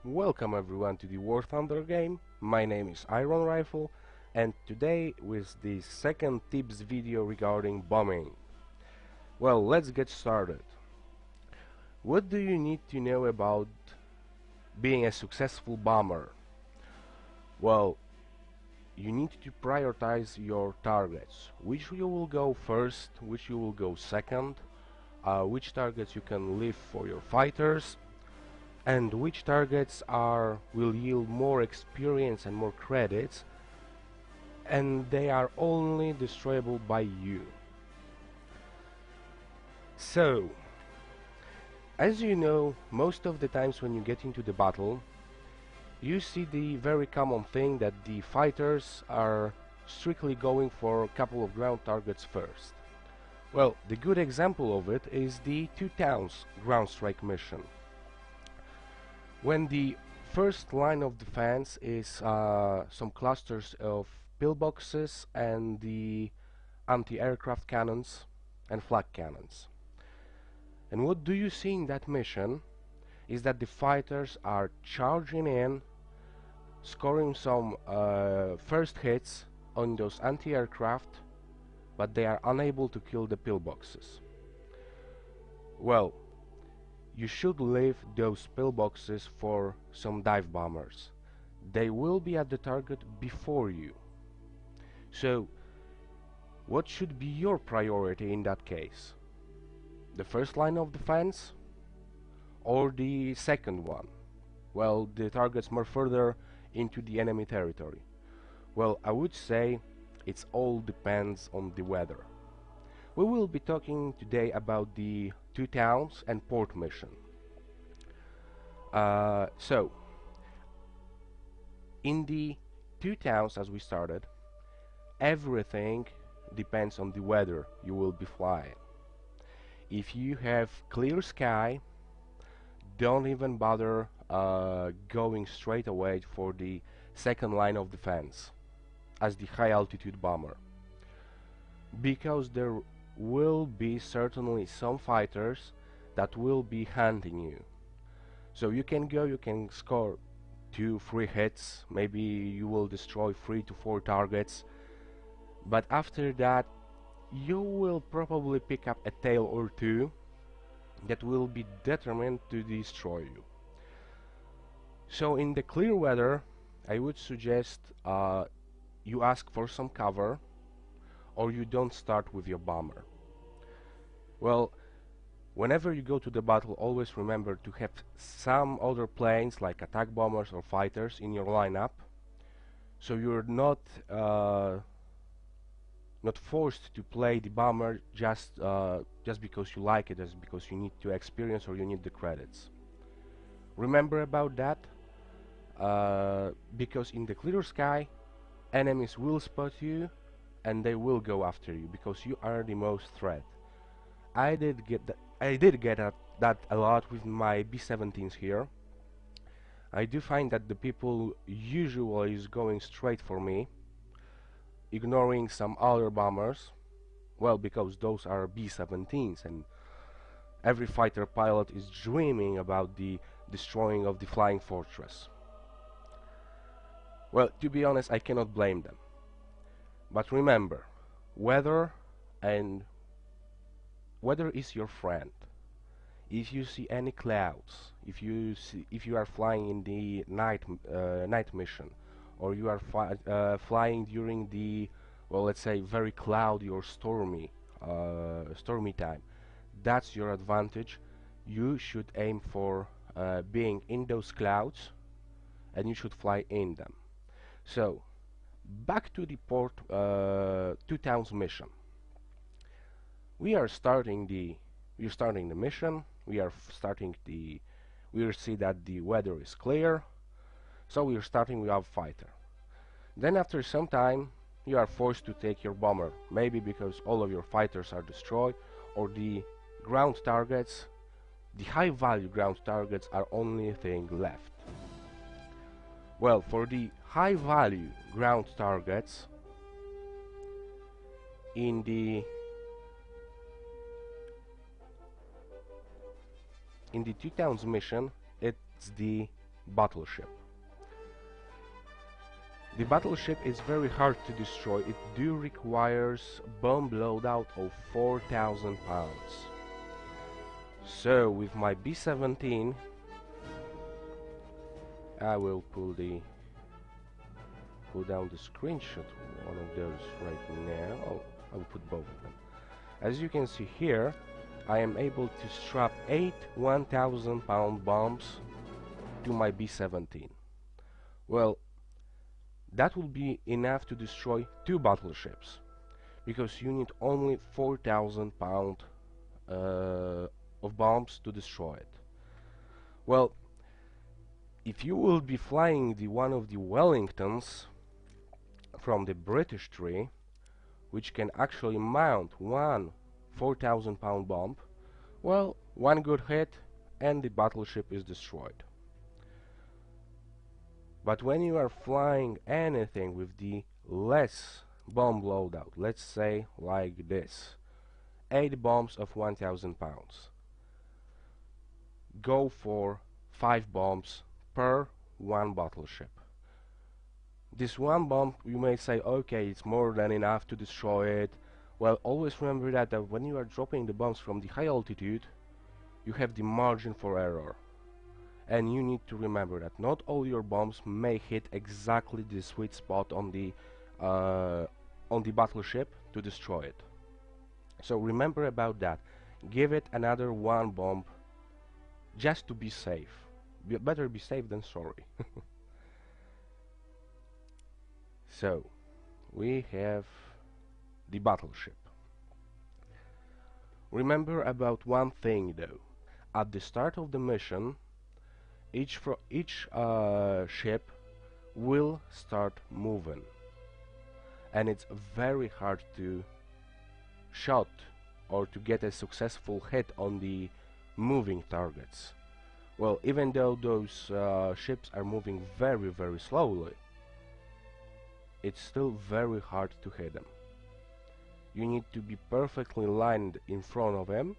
Welcome everyone to the War Thunder game. My name is MrIronrifle, and today with the second tips video regarding bombing. Well, let's get started. What do you need to know about being a successful bomber? Well, you need to prioritize your targets. Which you will go first, which you will go second, which targets you can leave for your fighters, and which targets will yield more experience and more credits, and they are only destroyable by you. So, as you know, most of the times when you get into the battle, you see the very common thing that the fighters are strictly going for a couple of ground targets first. Well, the good example of it is the 2 towns ground strike mission. When the first line of defense is some clusters of pillboxes and the anti-aircraft cannons and flak cannons. And what do you see in that mission is that the fighters are charging in, scoring some first hits on those anti-aircraft, but they are unable to kill the pillboxes. Well, you should leave those pillboxes for some dive bombers. They will be at the target before you. So, what should be your priority in that case? The first line of defense or the second one? Well, the targets more further into the enemy territory. Well, I would say it all depends on the weather. We will be talking today about the 2 towns and port mission. So, in the 2 towns, as we started, everything depends on the weather you will be flying. If you have clear sky, don't even bother going straight away for the second line of defense as the high altitude bomber, because there will be certainly some fighters that will be hunting you. So you can score 2-3 hits, maybe you will destroy 3 to 4 targets, but after that you will probably pick up a tail or two that will be determined to destroy you. So in the clear weather, I would suggest you ask for some cover, or you don't start with your bomber. Well, whenever you go to the battle, always remember to have some other planes like attack bombers or fighters in your lineup, so you're not forced to play the bomber just because you like it, just because you need to experience or you need the credits. Remember about that, because in the clear sky, enemies will spot you and they will go after you because you are the most threat. I did get that a lot with my B-17s here. I do find that the people usually is going straight for me, ignoring some other bombers. Well, because those are B-17s and every fighter pilot is dreaming about the destroying of the flying fortress. Well, to be honest, I cannot blame them. But remember, weather is your friend. If you see any clouds, if you are flying in the night mission, or you are flying during the, well, let's say very cloudy or stormy time, that's your advantage. You should aim for being in those clouds, and you should fly in them. So, back to the port 2 towns mission. We are starting the mission. We will see that the weather is clear, so we are starting with our fighter. Then after some time you are forced to take your bomber, maybe because all of your fighters are destroyed, or the ground targets, the high value ground targets, are only thing left. Well, for the high value ground targets in the 2 towns mission, it's the battleship. The battleship is very hard to destroy. It do requires bomb loadout of 4,000 pounds. So with my B-17, I will pull down the screenshot, one of those right now. Oh, I will put both of them. As you can see here, I am able to strap 8 1,000 pound bombs to my B-17. Well, that will be enough to destroy 2 battleships, because you need only 4,000 pound of bombs to destroy it. Well, if you will be flying one of the Wellingtons from the British tree, which can actually mount one 4,000 pound bomb, well, one good hit and the battleship is destroyed. But when you are flying anything with the less bomb loadout, let's say like this, 8 bombs of 1,000 pounds, go for 5 bombs per one battleship. This one bomb, you may say, okay, it's more than enough to destroy it. Well, always remember that when you are dropping the bombs from the high altitude, you have the margin for error. And you need to remember that not all your bombs may hit exactly the sweet spot on the battleship to destroy it. So remember about that. Give it another one bomb just to be safe. Better be safe than sorry. So we have the battleship. Remember about one thing though. At the start of the mission, each ship will start moving, and it's very hard to shot or to get a successful hit on the moving targets. Well, even though those ships are moving very, very slowly, it's still very hard to hit them. You need to be perfectly lined in front of him,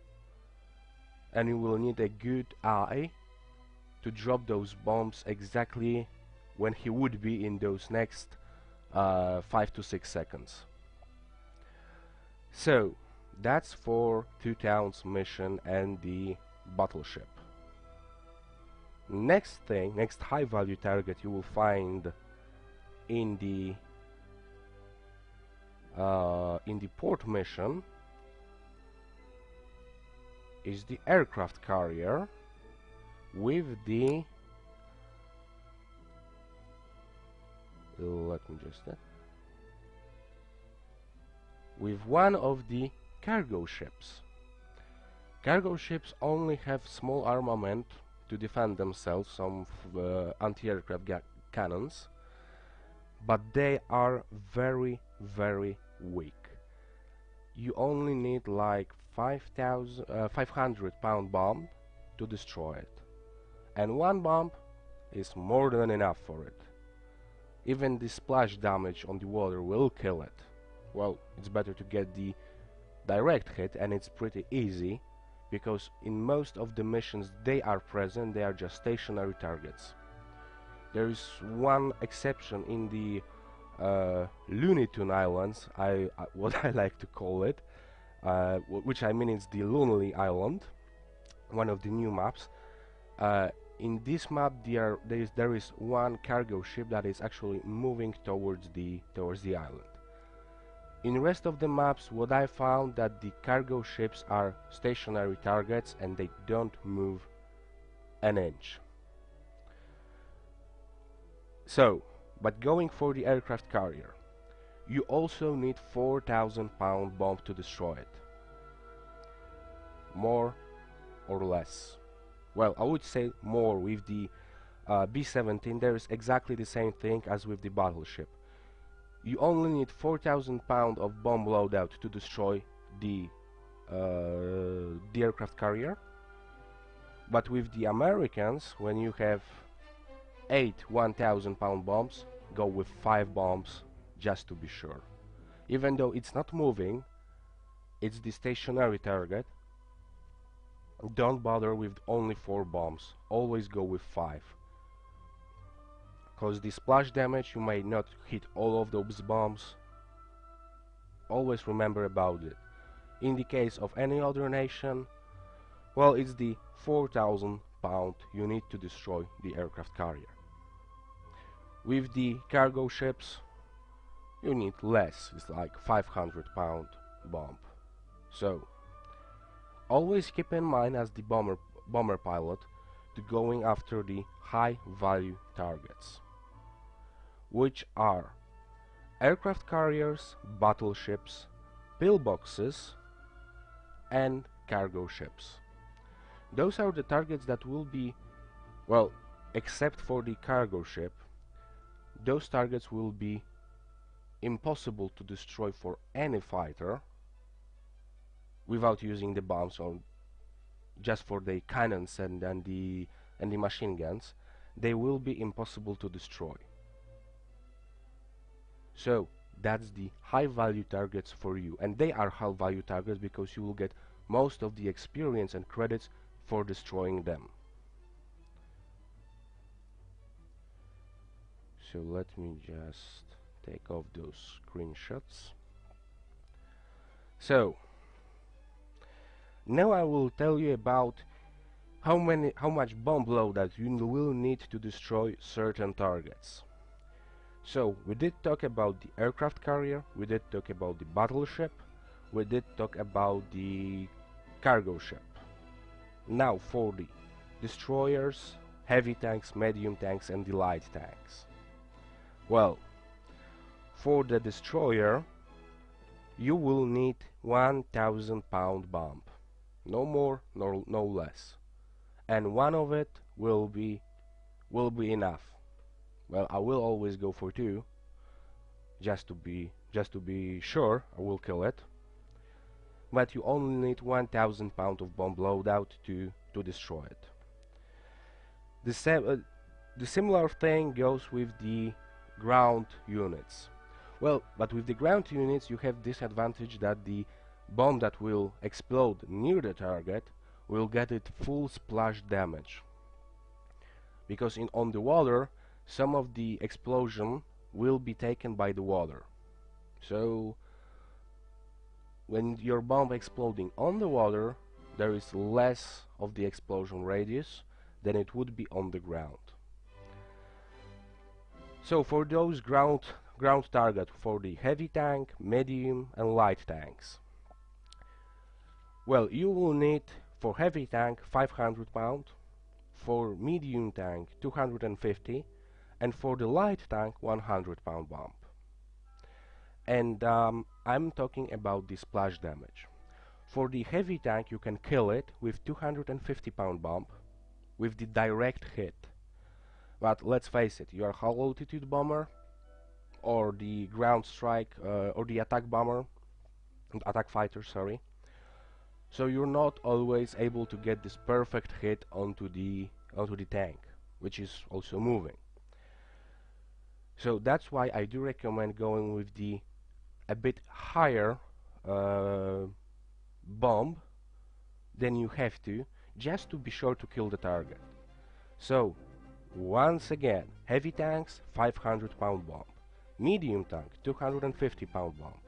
and you will need a good eye to drop those bombs exactly when he would be in those next 5 to 6 seconds. So that's for 2 towns mission and the battleship. Next high value target you will find in the port mission is the aircraft carrier with the with one of the cargo ships. Cargo ships only have small armament to defend themselves, some anti-aircraft cannons, but they are very, very weak. You only need like 500 pound bomb to destroy it, and one bomb is more than enough for it. Even the splash damage on the water will kill it. Well, it's better to get the direct hit, and it's pretty easy because in most of the missions they are present, they are just stationary targets. There is one exception in the Looney Tune Islands, what I like to call it, which I mean is the Lonely Island, one of the new maps. In this map there is one cargo ship that is actually moving towards the island. In the rest of the maps, what I found that the cargo ships are stationary targets and they don't move an inch. So, but going for the aircraft carrier, you also need 4,000 pound bomb to destroy it. More or less. Well, I would say more. With the B-17 there is exactly the same thing as with the battleship. You only need 4,000 pound of bomb loadout to destroy the aircraft carrier. But with the Americans, when you have 8 1,000 pound bombs, go with 5 bombs just to be sure. Even though it's not moving, it's the stationary target, don't bother with only 4 bombs, always go with 5. Cause the splash damage, you may not hit all of those bombs. Always remember about it. In the case of any other nation, well, it's the 4,000 pound you need to destroy the aircraft carrier. With the cargo ships, you need less, it's like 500 pound bomb. So, always keep in mind as the bomber pilot to going after the high value targets, which are aircraft carriers, battleships, pillboxes, and cargo ships. Those are the targets that will be, well, except for the cargo ship, those targets will be impossible to destroy for any fighter without using the bombs, or just for the cannons and the machine guns. They will be impossible to destroy. So that's the high value targets for you, and they are high value targets because you will get most of the experience and credits for destroying them. So let me just take off those screenshots. So now I will tell you about how much bomb loadout you will need to destroy certain targets. So we did talk about the aircraft carrier, we did talk about the battleship, we did talk about the cargo ship. Now for the destroyers, heavy tanks, medium tanks and the light tanks. Well, for the destroyer you will need 1,000 pound bomb. No more, no less. And one of it will be enough. Well, I will always go for 2, just to be sure. I will kill it. But you only need 1,000 pound of bomb loadout to destroy it. The similar thing goes with the ground units. Well, but with the ground units you have this advantage that the bomb that will explode near the target will get it full splash damage. Because on the water, some of the explosion will be taken by the water. So when your bomb exploding on the water, there is less of the explosion radius than it would be on the ground. So for those ground target, for the heavy tank, medium and light tanks, well, you will need for heavy tank 500 pound, for medium tank 250, and for the light tank 100 pound bomb. And I'm talking about the splash damage. For the heavy tank you can kill it with 250 pound bomb with the direct hit. But let's face it, you are high altitude bomber or the ground strike or the attack bomber, attack fighter, sorry. So you're not always able to get this perfect hit onto the tank, which is also moving. So that's why I do recommend going with the a bit higher bomb than you have to, just to be sure to kill the target. So once again, heavy tanks 500 pound bomb, medium tank 250 pound bomb,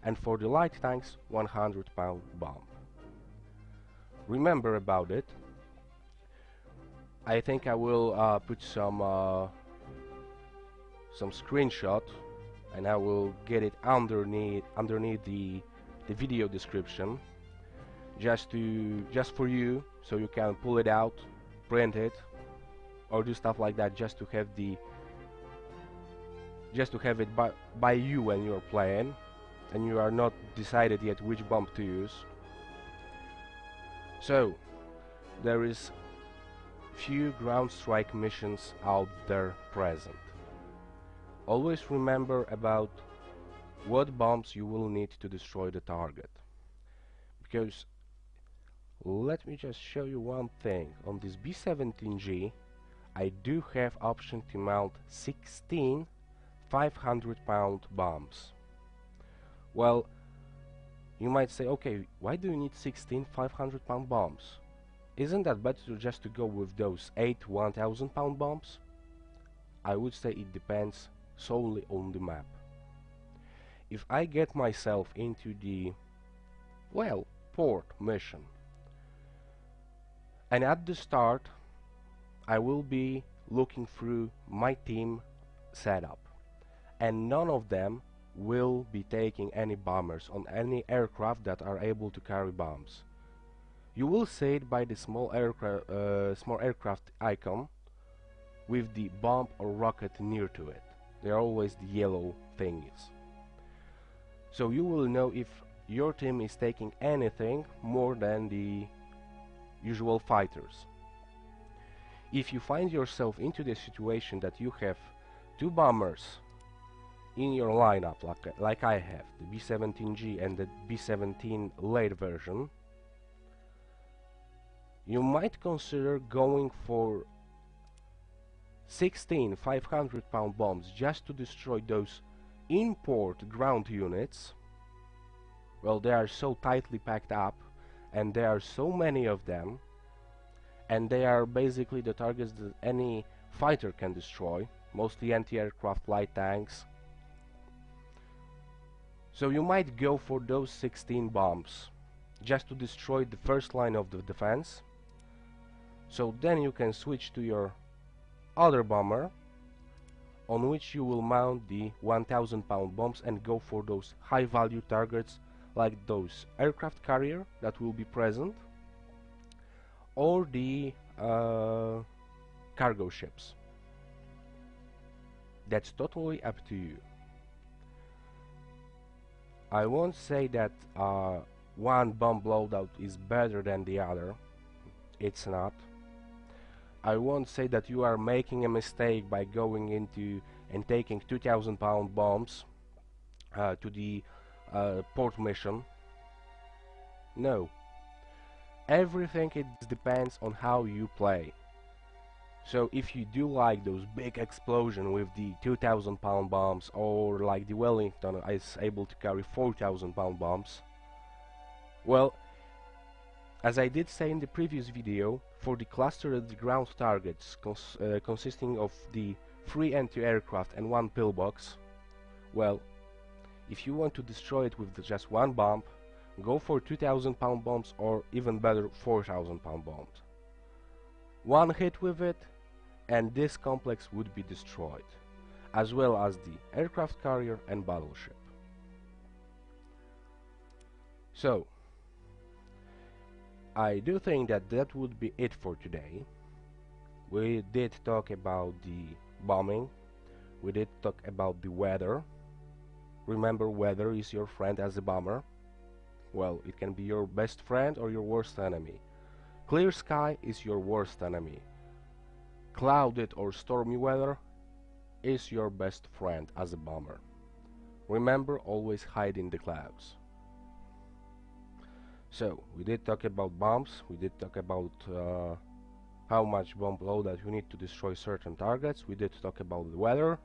and for the light tanks 100 pound bomb. Remember about it. I think I will put some screenshot, and I will get it underneath the video description, just for you, so you can pull it out, print it, or do stuff like that, just to have it by you when you're playing and you are not decided yet which bomb to use. So there is few ground strike missions out there present. Always remember about what bombs you will need to destroy the target, because let me just show you one thing. On this B-17G I do have option to mount 16 500 pound bombs. Well, you might say, okay, why do you need 16 500 pound bombs? Isn't that better just to go with those 8 1000 pound bombs? I would say it depends solely on the map. If I get myself into the, well, port mission, and at the start I will be looking through my team setup, and none of them will be taking any bombers on any aircraft that are able to carry bombs. You will see it by the small aircraft icon with the bomb or rocket near to it. They are always the yellow thingies. So you will know if your team is taking anything more than the usual fighters. If you find yourself into the situation that you have two bombers in your lineup, like I have, the B-17G and the B-17 late version, you might consider going for 16 500-pound bombs just to destroy those import ground units. Well, they are so tightly packed up, and there are so many of them, and they are basically the targets that any fighter can destroy, mostly anti-aircraft light tanks. So you might go for those 16 bombs just to destroy the first line of the defense. So then you can switch to your other bomber, on which you will mount the 1000-pound bombs and go for those high value targets like those aircraft carrier that will be present, or the cargo ships. That's totally up to you. I won't say that one bomb loadout is better than the other. It's not. I won't say that you are making a mistake by going into and taking 2000-pound bombs to the port mission. No. Everything it depends on how you play. So if you do like those big explosions with the 2000-pound bombs, or like the Wellington is able to carry 4000-pound bombs, well, as I did say in the previous video, for the clustered ground targets consisting of the 3 anti-aircraft and 1 pillbox, well, if you want to destroy it with just one bomb, go for 2000-pound bombs, or even better, 4000-pound bombs. One hit with it and this complex would be destroyed, as well as the aircraft carrier and battleship. So I do think that that would be it for today. We did talk about the bombing, we did talk about the weather. Remember, weather is your friend as a bomber. Well, it can be your best friend or your worst enemy. Clear sky is your worst enemy. Clouded or stormy weather is your best friend as a bomber. Remember, always hide in the clouds. So, we did talk about bombs, we did talk about how much bomb loadout you need to destroy certain targets, we did talk about the weather.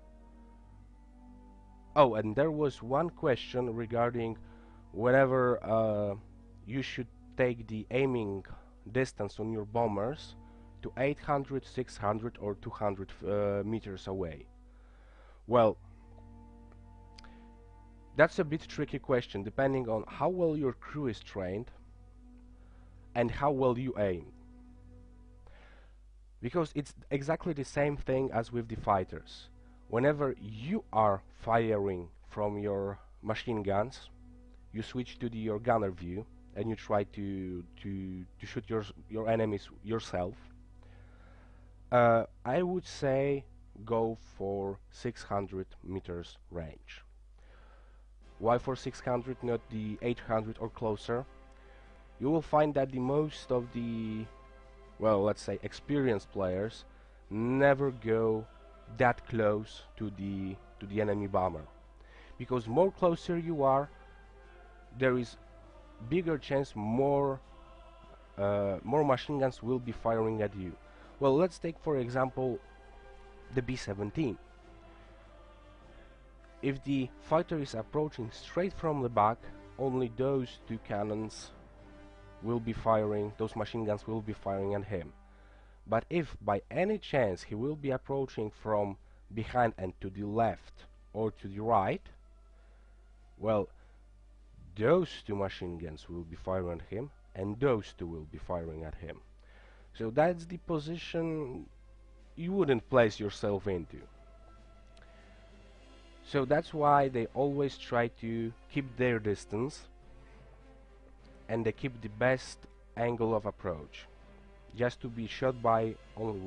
Oh, and there was one question regarding whether you should take the aiming distance on your bombers to 800, 600 or 200 meters away. Well, that's a bit tricky question, depending on how well your crew is trained and how well you aim. Because it's exactly the same thing as with the fighters. Whenever you are firing from your machine guns, you switch to your gunner view and you try to shoot your enemies yourself. I would say go for 600 meters range. Why for 600, not the 800 or closer? You will find that the most of the, well, let's say experienced players never go that close to the enemy bomber, because more closer you are, there is bigger chance more machine guns will be firing at you. Well, let's take for example the B-17. If the fighter is approaching straight from the back, only those two cannons will be firing, those machine guns will be firing at him. But if by any chance he will be approaching from behind and to the left or to the right, well, those two machine guns will be firing at him, and those two will be firing at him. So that's the position you wouldn't place yourself into. So that's why they always try to keep their distance, and they keep the best angle of approach, just to be shot by only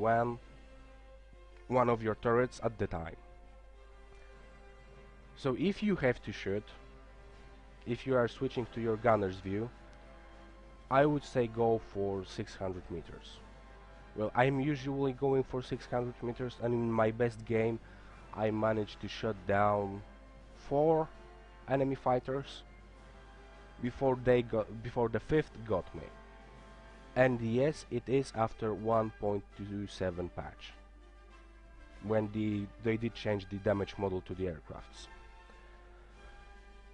one of your turrets at the time. So if you have to shoot, if you are switching to your gunner's view, I would say go for 600 meters. Well, I'm usually going for 600 meters, and in my best game I managed to shut down 4 enemy fighters before the 5th got me. And yes, it is after 1.27 patch, when they did change the damage model to the aircrafts.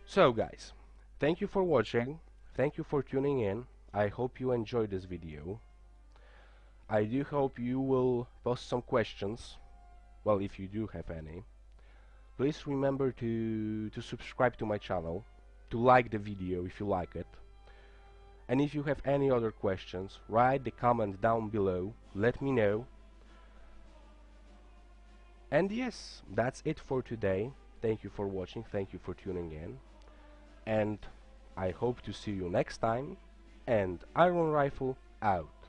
So guys, thank you for watching, thank you for tuning in. I hope you enjoyed this video. I do hope you will post some questions, well, if you do have any. Please remember to subscribe to my channel, to like the video if you like it. And if you have any other questions, write the comment down below, let me know. And yes, that's it for today. Thank you for watching, thank you for tuning in, and I hope to see you next time, and Iron Rifle out.